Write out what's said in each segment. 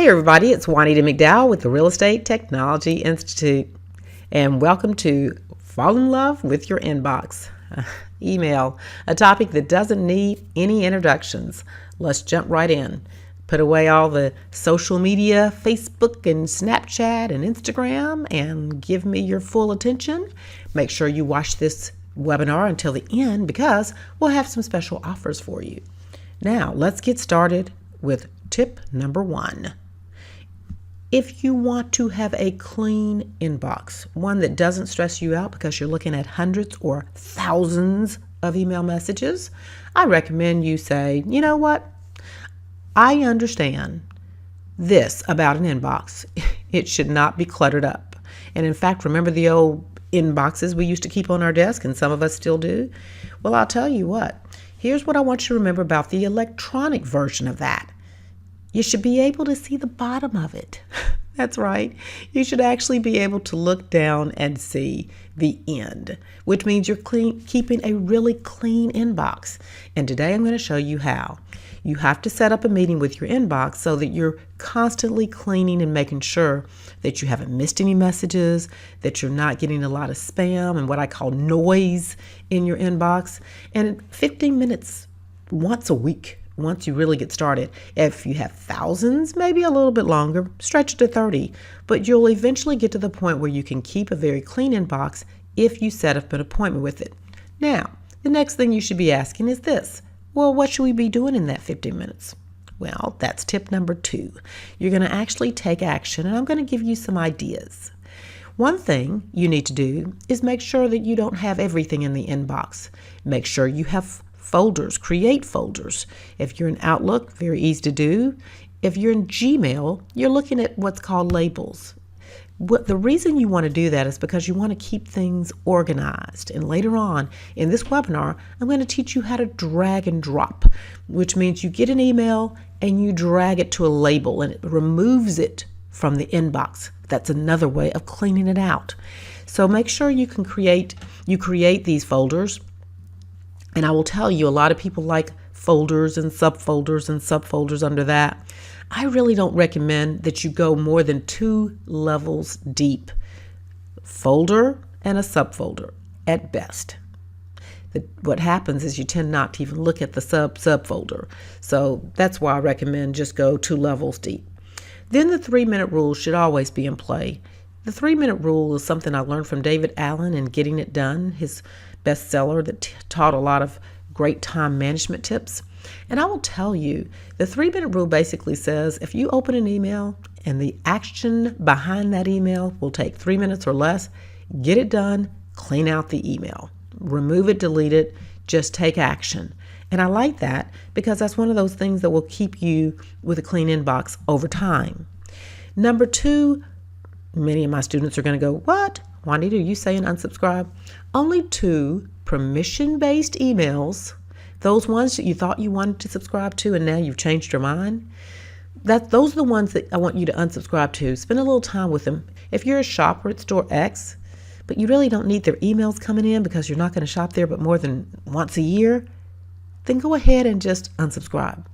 everybody, it's Juanita McDowell with the Real Estate Technology Institute, and welcome to Fall in Love with Your Inbox. Email, a topic that doesn't need any introductions. Let's jump right in. Put away all the social media, Facebook and Snapchat and Instagram, and give me your full attention. Make sure you watch this webinar until the end because we'll have some special offers for you. Now, let's get started with tip number 1. If you want to have a clean inbox, one that doesn't stress you out because you're looking at hundreds or thousands of email messages, I recommend you say, you know what? I understand this about an inbox. It should not be cluttered up. And in fact, remember the old inboxes we used to keep on our desk, and some of us still do? Well, I'll tell you what. Here's what I want you to remember about the electronic version of that. You should be able to see the bottom of it. That's right. You should actually be able to look down and see the end, which means you're keeping a really clean inbox. And today I'm going to show you how. You have to set up a meeting with your inbox so that you're constantly cleaning and making sure that you haven't missed any messages, that you're not getting a lot of spam and what I call noise in your inbox. And 15 minutes once a week. Once you really get started. If you have thousands, maybe a little bit longer, stretch it to 30. But you'll eventually get to the point where you can keep a very clean inbox if you set up an appointment with it. Now, the next thing you should be asking is this. Well, what should we be doing in that 15 minutes? Well, that's tip number 2. You're going to actually take action, and I'm going to give you some ideas. One thing you need to do is make sure that you don't have everything in the inbox. Make sure you have folders, create folders. If you're in Outlook, very easy to do. If you're in Gmail, you're looking at what's called labels. The reason you want to do that is because you want to keep things organized. And later on in this webinar, I'm going to teach you how to drag and drop, which means you get an email and you drag it to a label and it removes it from the inbox. That's another way of cleaning it out. So make sure you create these folders. And I will tell you, a lot of people like folders and subfolders under that. I really don't recommend that you go more than 2 levels deep. Folder and a subfolder at best. What happens is you tend not to even look at the subfolder. So that's why I recommend just go 2 levels deep. Then the 3-minute rule should always be in play. The 3-minute rule is something I learned from David Allen in Getting It Done, his bestseller that taught a lot of great time management tips. And I will tell you, the 3-minute rule basically says if you open an email and the action behind that email will take 3 minutes or less, get it done, clean out the email, remove it, delete it, just take action. And I like that because that's one of those things that will keep you with a clean inbox over time. Number 2, many of my students are going to go, what? Juanita, are you saying unsubscribe? Only 2 permission-based emails, those ones that you thought you wanted to subscribe to and now you've changed your mind, those are the ones that I want you to unsubscribe to. Spend a little time with them. If you're a shopper at store X, but you really don't need their emails coming in because you're not going to shop there but more than once a year, then go ahead and just unsubscribe.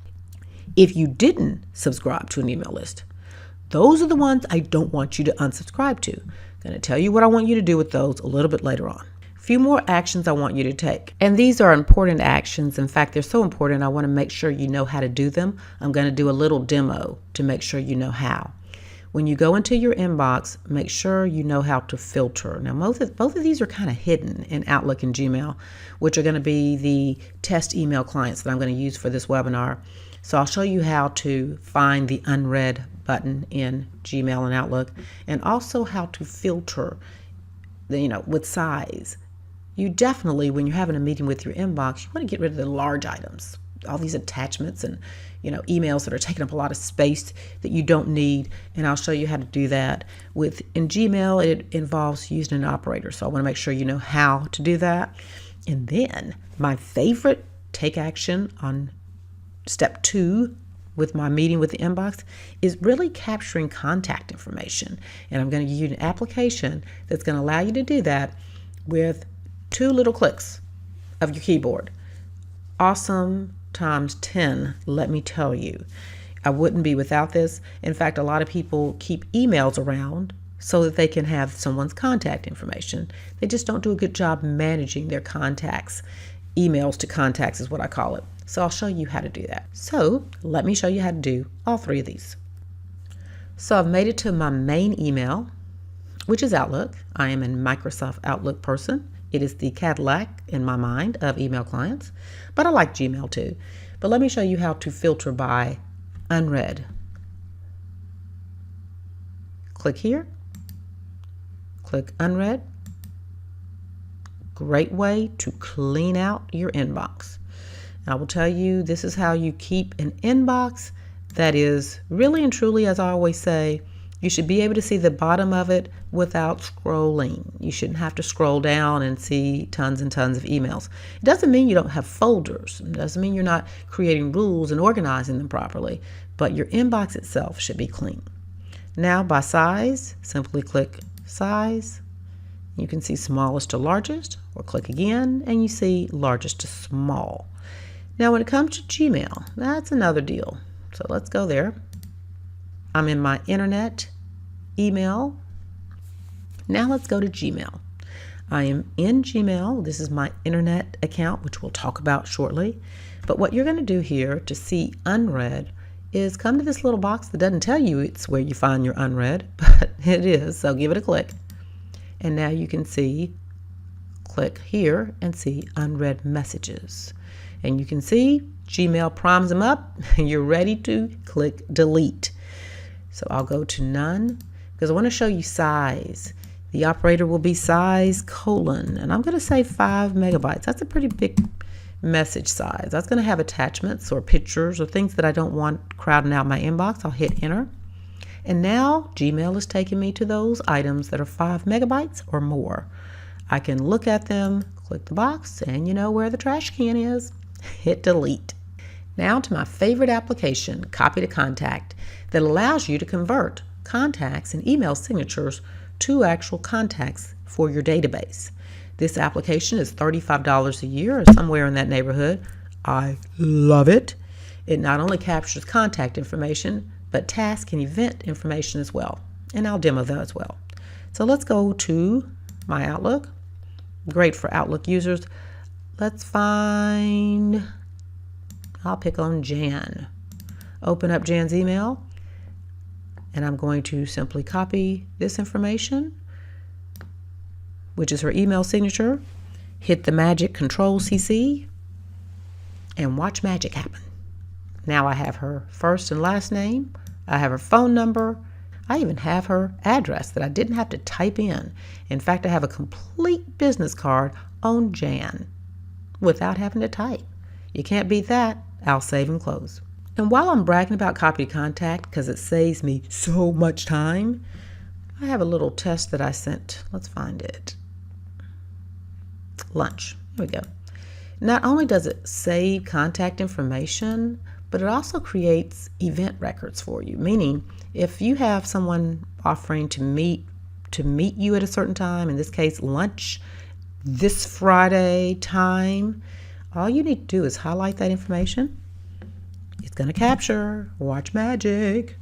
If you didn't subscribe to an email list, those are the ones I don't want you to unsubscribe to. I'm going to tell you what I want you to do with those a little bit later on. A few more actions I want you to take. And these are important actions. In fact, they're so important, I want to make sure you know how to do them. I'm going to do a little demo to make sure you know how. When you go into your inbox, make sure you know how to filter. Now, both of these are kind of hidden in Outlook and Gmail, which are going to be the test email clients that I'm going to use for this webinar. So I'll show you how to find the unread button in Gmail and Outlook, and also how to filter, with size. You definitely, when you're having a meeting with your inbox, you want to get rid of the large items, all these attachments and emails that are taking up a lot of space that you don't need. And I'll show you how to do that. In Gmail, it involves using an operator. So I want to make sure you know how to do that. And then my favorite take action on step 2 with my meeting with the inbox is really capturing contact information. And I'm going to give you an application that's going to allow you to do that with 2 little clicks of your keyboard. Awesome times 10, let me tell you. I wouldn't be without this. In fact, a lot of people keep emails around so that they can have someone's contact information. They just don't do a good job managing their contacts. Emails to contacts is what I call it. So I'll show you how to do that. So let me show you how to do all three of these. So I've made it to my main email, which is Outlook. I am a Microsoft Outlook person. It is the Cadillac in my mind of email clients, but I like Gmail too. But let me show you how to filter by unread. Click here, click unread. Great way to clean out your inbox. I will tell you, this is how you keep an inbox that is really and truly, as I always say, you should be able to see the bottom of it without scrolling. You shouldn't have to scroll down and see tons and tons of emails. It doesn't mean you don't have folders. It doesn't mean you're not creating rules and organizing them properly, but your inbox itself should be clean. Now by size, simply click size. You can see smallest to largest, or click again and you see largest to small. Now when it comes to Gmail, that's another deal. So let's go there. I'm in my internet email. Now let's go to Gmail. I am in Gmail. This is my internet account, which we'll talk about shortly. But what you're going to do here to see unread is come to this little box that doesn't tell you it's where you find your unread, but it is. So give it a click. And now you can see, click here and see unread messages. And you can see Gmail primes them up and you're ready to click delete. So I'll go to none because I want to show you size. The operator will be size colon, and I'm going to say 5 megabytes. That's a pretty big message size. That's going to have attachments or pictures or things that I don't want crowding out my inbox. I'll hit enter. And now Gmail is taking me to those items that are 5 megabytes or more. I can look at them, click the box, and you know where the trash can is. Hit delete. Now to my favorite application, Copy to Contact, that allows you to convert contacts and email signatures to actual contacts for your database. This application is $35 a year or somewhere in that neighborhood. I love it. It not only captures contact information, but task and event information as well. And I'll demo that as well. So let's go to my Outlook. Great for Outlook users. Let's find, I'll pick on Jan. Open up Jan's email, and I'm going to simply copy this information, which is her email signature, hit the magic Control CC, and watch magic happen. Now I have her first and last name, I have her phone number, I even have her address that I didn't have to type in. In fact, I have a complete business card on Jan without having to type. You can't beat that. I'll save and close. And while I'm bragging about Copy to Contact because it saves me so much time, I have a little test that I sent. Let's find it. Lunch. Here we go. Not only does it save contact information, but it also creates event records for you. Meaning, if you have someone offering to meet you at a certain time, in this case lunch, this Friday time, all you need to do is highlight that information. It's going to capture. Watch magic.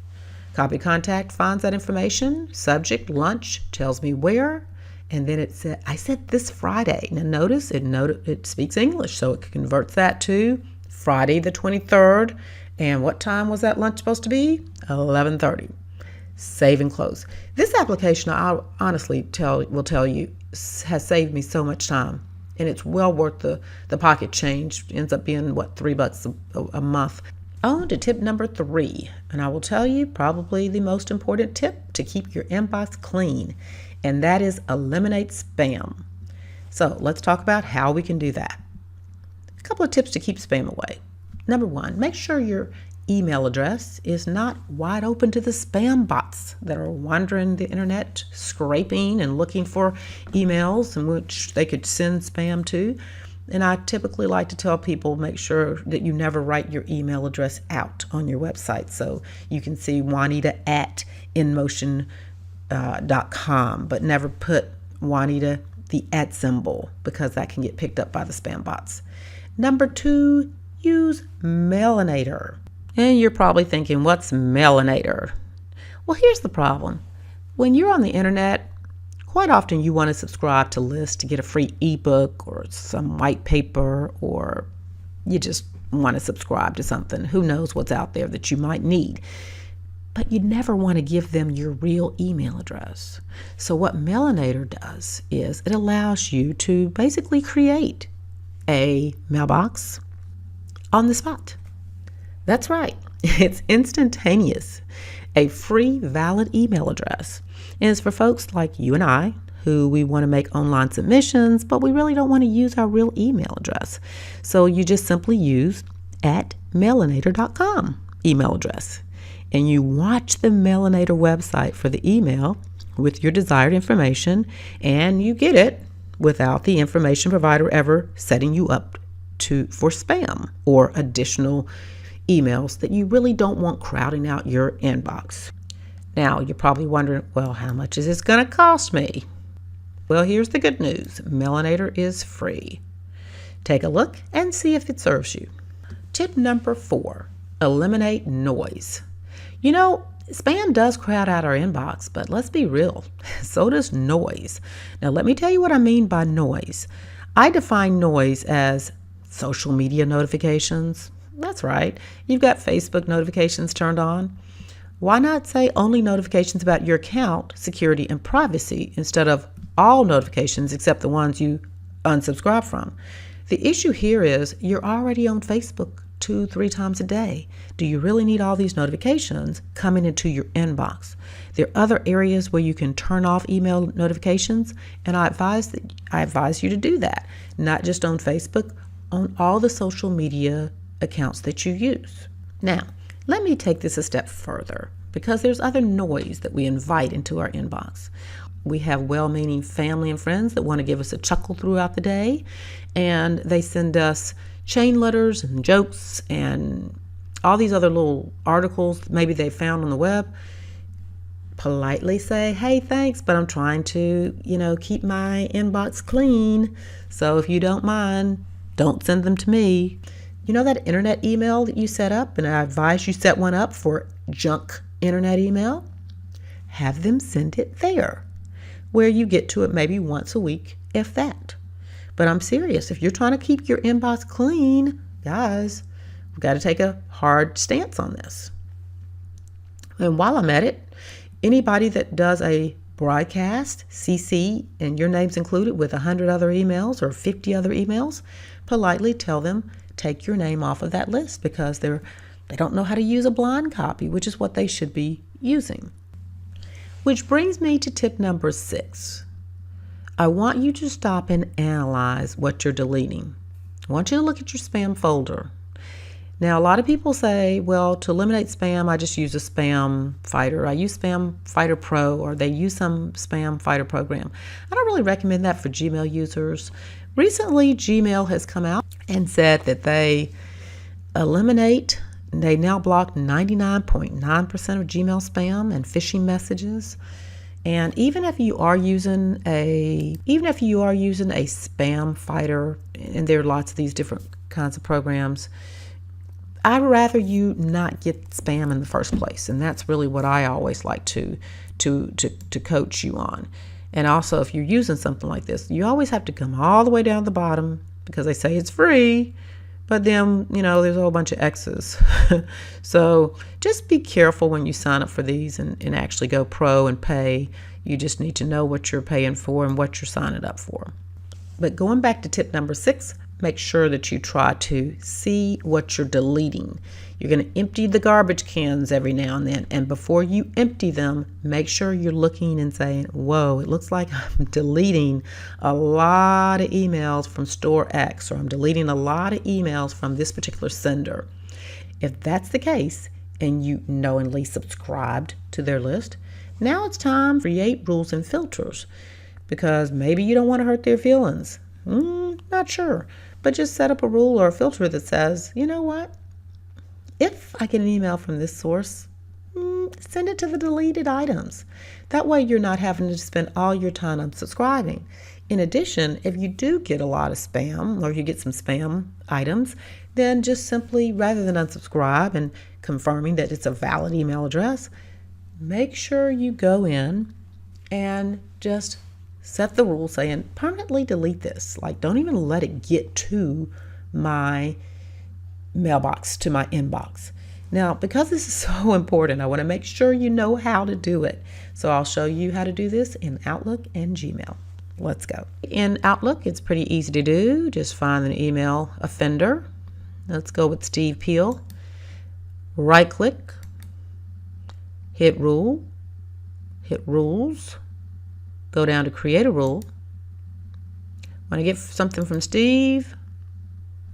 Copy Contact finds that information. Subject, lunch, tells me where. And then it said, I said this Friday. Now notice it speaks English, so it converts that to Friday the 23rd. And what time was that lunch supposed to be? 11:30. Save and close. This application, I'll honestly will tell you, has saved me so much time. And it's well worth the pocket change. It ends up being, what, $3 a month. On to tip number 3. And I will tell you probably the most important tip to keep your inbox clean. And that is eliminate spam. So let's talk about how we can do that. A couple of tips to keep spam away. Number 1, make sure your email address is not wide open to the spam bots that are wandering the internet, scraping and looking for emails in which they could send spam to. And I typically like to tell people, make sure that you never write your email address out on your website. So you can see Juanita@inmotion.com, but never put Juanita, the @ symbol, because that can get picked up by the spam bots. Number 2, use Mailinator. And you're probably thinking, what's Mailinator? Well, here's the problem. When you're on the internet, quite often you want to subscribe to lists to get a free ebook or some white paper, or you just want to subscribe to something. Who knows what's out there that you might need. But you never want to give them your real email address. So what Mailinator does is it allows you to basically create a mailbox on the spot. That's right. It's instantaneous. A free, valid email address. And it's for folks like you and I who we want to make online submissions, but we really don't want to use our real email address. So you just simply use @mailinator.com email address. And you watch the Mailinator website for the email with your desired information, and you get it without the information provider ever setting you up for spam or additional emails that you really don't want crowding out your inbox. Now, you're probably wondering, well, how much is this going to cost me? Well, here's the good news. Mailinator is free. Take a look and see if it serves you. Tip number 4, eliminate noise. You know, spam does crowd out our inbox, but let's be real, so does noise. Now, let me tell you what I mean by noise. I define noise as social media notifications. That's right. You've got Facebook notifications turned on. Why not say only notifications about your account, security, and privacy instead of all notifications except the ones you unsubscribe from? The issue here is you're already on Facebook 2-3 times a day. Do you really need all these notifications coming into your inbox? There are other areas where you can turn off email notifications, and I advise you to do that, not just on Facebook, on all the social media accounts that you use. Now, let me take this a step further, because there's other noise that we invite into our inbox. We have well-meaning family and friends that want to give us a chuckle throughout the day, and they send us chain letters and jokes and all these other little articles maybe they found on the web. Politely say, hey, thanks, but I'm trying to, keep my inbox clean. So if you don't mind, don't send them to me. You know that internet email that you set up, and I advise you set one up for junk internet email? Have them send it there, where you get to it maybe once a week, if that. But I'm serious. If you're trying to keep your inbox clean, guys, we've got to take a hard stance on this. And while I'm at it, anybody that does a broadcast, CC, and your name's included with 100 other emails or 50 other emails, politely tell them, take your name off of that list, because they don't know how to use a blind copy, which is what they should be using. Which brings me to tip number 6. I want you to stop and analyze what you're deleting. I want you to look at your spam folder. Now, a lot of people say, well, to eliminate spam, I just use a spam fighter. I use Spam Fighter Pro, or they use some spam fighter program. I don't really recommend that for Gmail users. Recently, Gmail has come out and said that they now block 99.9% of Gmail spam and phishing messages. And even if you are using a spam fighter, and there are lots of these different kinds of programs, I'd rather you not get spam in the first place. And that's really what I always like to coach you on. And also, if you're using something like this, you always have to come all the way down to the bottom, because they say it's free, but then, there's a whole bunch of X's. So just be careful when you sign up for these and actually go pro and pay. You just need to know what you're paying for and what you're signing up for. But going back to tip number 6, make sure that you try to see what you're deleting. You're going to empty the garbage cans every now and then. And before you empty them, make sure you're looking and saying, whoa, it looks like I'm deleting a lot of emails from store X, or I'm deleting a lot of emails from this particular sender. If that's the case, and you knowingly subscribed to their list, now it's time to create rules and filters, because maybe you don't want to hurt their feelings. Not sure. But just set up a rule or a filter that says, you know what? If I get an email from this source, send it to the deleted items. That way you're not having to spend all your time unsubscribing. In addition, if you do get a lot of spam or you get some spam items, then just simply, rather than unsubscribe and confirming that it's a valid email address, make sure you go in and just set the rule saying permanently delete this. Like, don't even let it get to my mailbox, to my inbox. Now, because this is so important, I want to make sure you know how to do it. So I'll show you how to do this in Outlook and Gmail. Let's go. In Outlook, it's pretty easy to do. Just find an email offender. Let's go with Steve Peel. Right click, hit rule, hit rules, go down to create a rule. When I get something from Steve,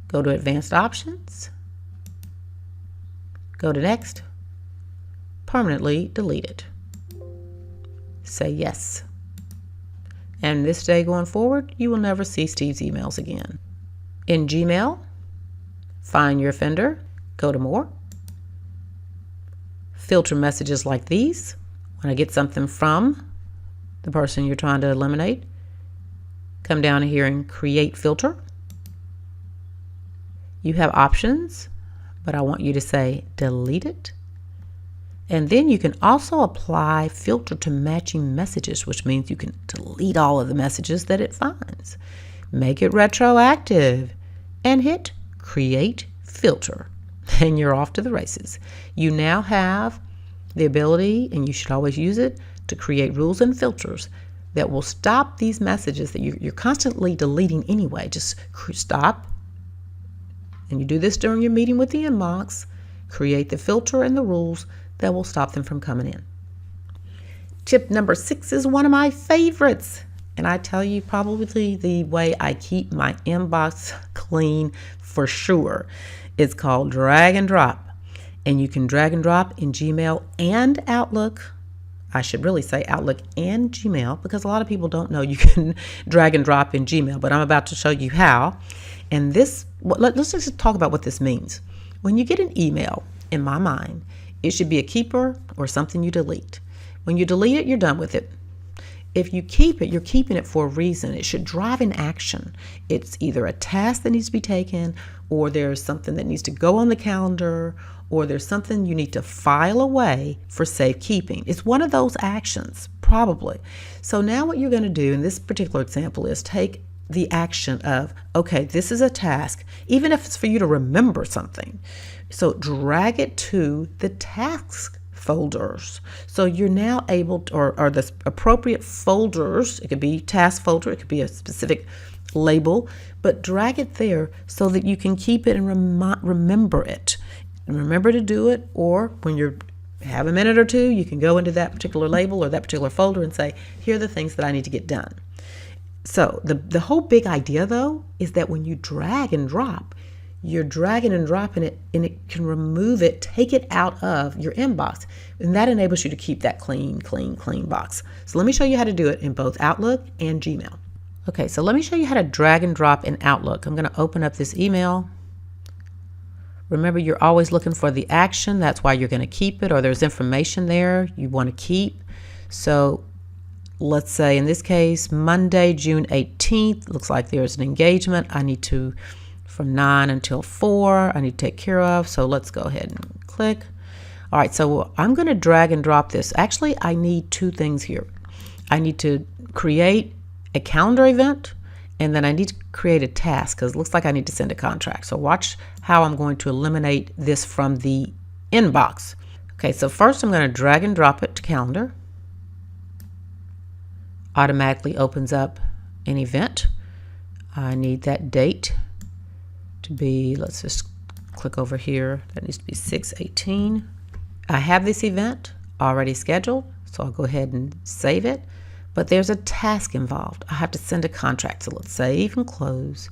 go to advanced options, go to next, permanently delete it. Say yes. And this day going forward, you will never see Steve's emails again. In Gmail, find your offender, go to more, filter messages like these. When I get something from the person you're trying to eliminate, come down here and create filter. You have options, but I want you to say delete it. And then you can also apply filter to matching messages, which means you can delete all of the messages that it finds. Make it retroactive and hit create filter. And you're off to the races. You now have the ability, and you should always use it, to create rules and filters that will stop these messages that you're constantly deleting anyway. Just stop. And you do this during your meeting with the inbox. Create the filter and the rules that will stop them from coming in. Tip number 6 is one of my favorites. And I tell you, probably the way I keep my inbox clean for sure. It's called drag and drop. And you can drag and drop in Gmail and Outlook. I should really say Outlook and Gmail, because a lot of people don't know you can drag and drop in Gmail, but I'm about to show you how. And this, let's just talk about what this means. When you get an email, in my mind, it should be a keeper or something you delete. When you delete it, you're done with it. If you keep it, you're keeping it for a reason. It should drive an action. It's either a task that needs to be taken, or there's something that needs to go on the calendar, or there's something you need to file away for safekeeping. It's one of those actions, probably. So now what you're going to do in this particular example is take the action of, okay, this is a task, even if it's for you to remember something. So drag it to the task folders. So you're now able to, or the appropriate folders, it could be task folder, it could be a specific label, but drag it there so that you can keep it and remember it. And remember to do it, or when you have a minute or two, you can go into that particular label or that particular folder and say, here are the things that I need to get done. So the whole big idea, though, is that when you drag and drop, you're dragging and dropping it, and it can remove it, take it out of your inbox. And that enables you to keep that clean box. So let me show you how to do it in both Outlook and Gmail. Okay, so let me show you how to drag and drop in Outlook. I'm going to open up this email. Remember, you're always looking for the action. That's why you're going to keep it, or there's information there you want to keep. So let's say in this case, Monday, June 18th, looks like there's an engagement I need to, from 9 until 4, I need to take care of. So let's go ahead and click. All right, so I'm going to drag and drop this. Actually, I need 2 things here. I need to create a calendar event, and then I need to create a task, because it looks like I need to send a contract. So watch how I'm going to eliminate this from the inbox. Okay, so first I'm going to drag and drop it to calendar. Automatically opens up an event. I need that date to be, let's just click over here. That needs to be 6/18. I have this event already scheduled, so I'll go ahead and save it. But there's a task involved. I have to send a contract, so let's save and close.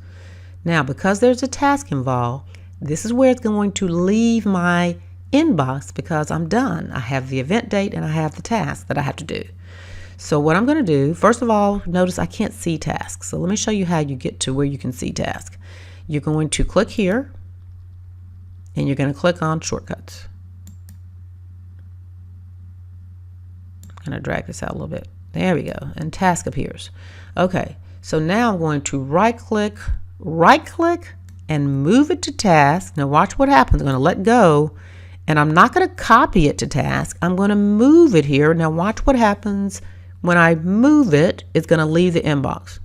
Now, because there's a task involved, this is where it's going to leave my inbox, because I'm done. I have the event date and I have the task that I have to do. So what I'm going to do, first of all, notice I can't see tasks. So let me show you how you get to where you can see tasks. You're going to click here, and you're going to click on shortcuts. I'm going to drag this out a little bit. There we go. And task appears. Okay, so now I'm going to right click, and move it to task. Now watch what happens. I'm going to let go, and I'm not going to copy it to task. I'm going to move it here. Now watch what happens when I move it. It's going to leave the inbox.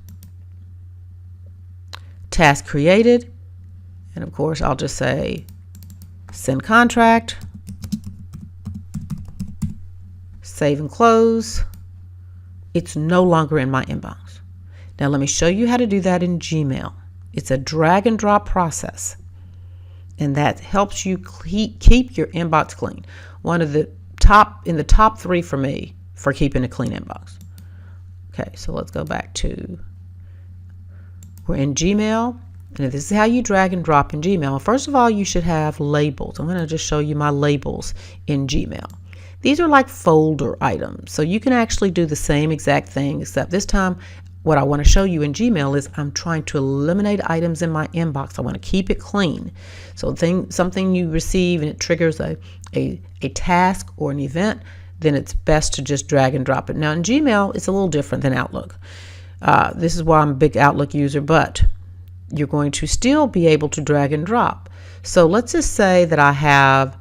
Task created, and of course I'll just say send contract, save and close. It's no longer in my inbox. Now let me show you how to do that in Gmail. It's a drag and drop process, and that helps you keep your inbox clean. One of the top 3 for me for keeping a clean inbox. Okay, so let's go back to, we're in Gmail, and this is how you drag and drop in Gmail. First of all, you should have labels. I'm going to just show you my labels in Gmail. These are like folder items, so you can actually do the same exact thing, except this time what I want to show you in Gmail is I'm trying to eliminate items in my inbox. I want to keep it clean. So something you receive and it triggers a task or an event, then it's best to just drag and drop it. Now in Gmail, it's a little different than Outlook. This is why I'm a big Outlook user, but you're going to still be able to drag and drop. So let's just say that I have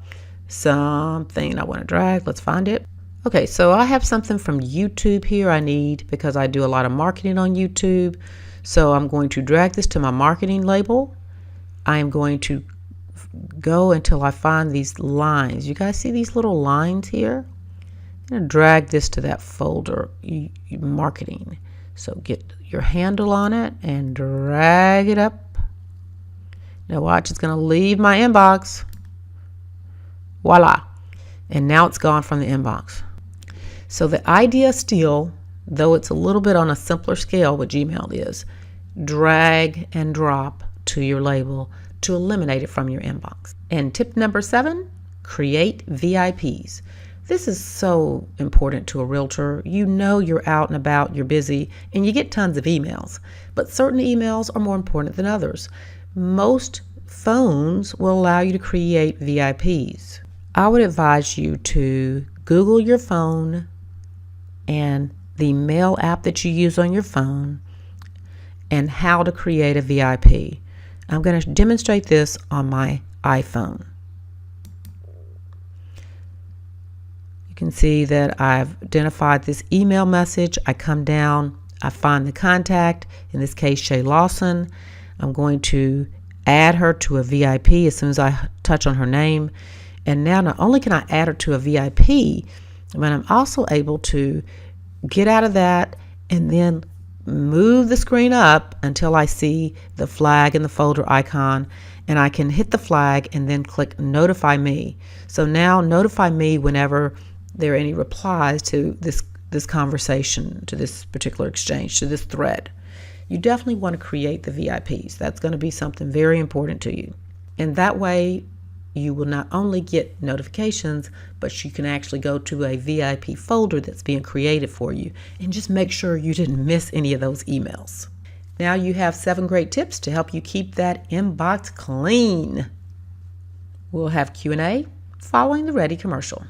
something I want to drag. Let's find it. Okay, so I have something from YouTube here I need because I do a lot of marketing on YouTube. So I'm going to drag this to my marketing label. I am going to go until I find these lines. You guys see these little lines here? I'm going to drag this to that folder, marketing. So get your handle on it and drag it up. Now watch, it's going to leave my inbox. Voila. And now it's gone from the inbox. So the idea still, though it's a little bit on a simpler scale what Gmail is, drag and drop to your label to eliminate it from your inbox. And tip number 7, create VIPs. This is so important to a realtor. You know you're out and about, you're busy, and you get tons of emails. But certain emails are more important than others. Most phones will allow you to create VIPs. I would advise you to Google your phone and the mail app that you use on your phone and how to create a VIP. I'm going to demonstrate this on my iPhone. You can see that I've identified this email message. I come down, I find the contact, in this case Shay Lawson. I'm going to add her to a VIP as soon as I touch on her name. And now not only can I add her to a VIP, but I'm also able to get out of that and then move the screen up until I see the flag and the folder icon, and I can hit the flag and then click notify me. So now notify me whenever there are any replies to this conversation, to this particular exchange, to this thread. You definitely want to create the VIPs. That's going to be something very important to you. And that way you will not only get notifications, but you can actually go to a VIP folder that's being created for you and just make sure you didn't miss any of those emails. Now you have 7 great tips to help you keep that inbox clean. We'll have Q&A following the ready commercial.